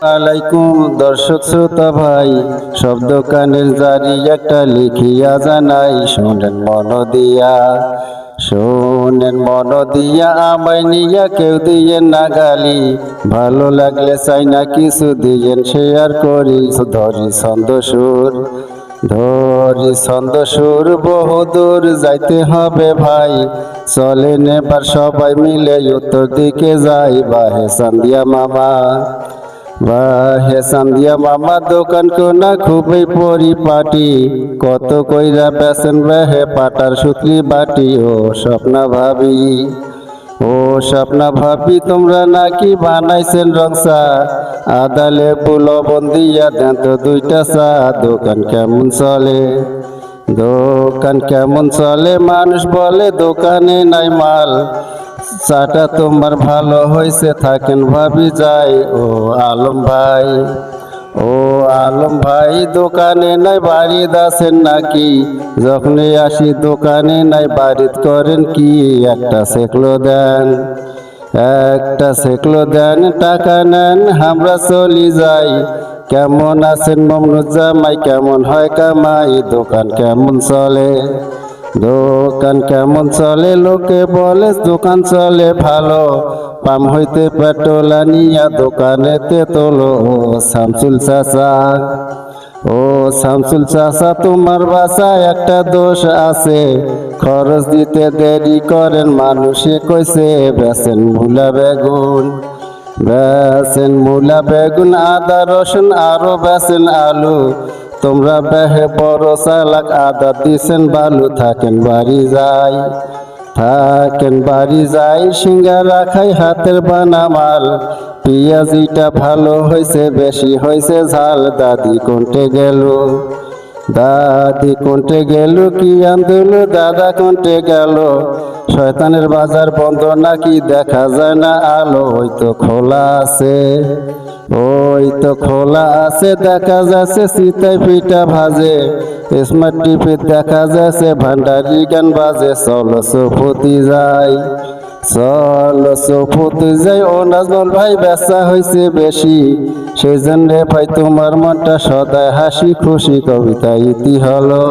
আলাইকুম দর্শক শ্রোতা ভাই, শব্দ কানের জারি একটা লিখিয়া জানাই, শোনেন মন দিয়া, শোনেন মন দিয়া, আমায় নিয়া কেউ দিয়েন না গালি, ভালো লাগলে চাই না কিছু দিয়েন শেয়ার করি, ধরি ছন্দ সুর বহুদূর যাইতে হবে ভাই, চলেন এবার সবাই মিলে উত্তর দিকে যাই, বাহে চান্দিয়া মামা দোকান কোনা খুবই পরিপাটি, কত কইরা বেচেন বেহে পাটার সুতলি বাটি, ও স্বপ্না ভাবি তোমরা নাকি বানাইছেন রংসা, আদা লেবু লবণ দিয়া দেন তো দুইটা চা, দোকান কেমন চলে মানুষ বলে দোকানে নাই মাল, চাটা তোমার ভালো হয়েছে থাকেন ভাবি যাই, ও আলম ভাই দোকানে নাই বাড়িত আছেন নাকি, যখনই আসি দোকানে নাই বাড়িত করেন কি, একটা সেকলো দেন টাকা নেন আমরা চলি যাই, কেমন আছেন মমনুজ্জামাই কেমন হয় কামাই, দোকান কেমন চলে লোকে বলে দোকান চলে ভালো, পাম হইতে পেট্রোল আনিয়া দোকানেতে তোলো, শামসুল চাচা তোমার বাসায় একটা দোষ আছে, খরচ দিতে দেরি করেন মানুষে কইছে বেচেন মূলা বেগুন আদা রসুন আরো বেচেন আলু, তোমরা বেহে বড় চালাক আদা দিছেন বালু, থাকেন বাড়ি যাই সিঙ্গারা খাই হাতের বানা মাল, পিঁয়াজিটা ভালো হয়েছে বেশি হয়েছে ঝাল, দাদি কোনটে গেল কি আন্দোল দাদা কোনটে গেল, শয়তানের বাজার বন্ধ নাকি দেখা যায় না আলো, ওই তো খোলা আছে দেখা যাচ্ছে সীতায় পিঠা ভাজে, স্মার্ট টিভি দেখা যাচ্ছে ভান্ডারি গান বাজে, চলো চৌপতি যাই ও নাজমুল ভাই বেচা হয়েছে বেশি, সেই জন্য ভাই তোমার মনটা সদায় হাসি খুশি, কবিতা ইতি হলো।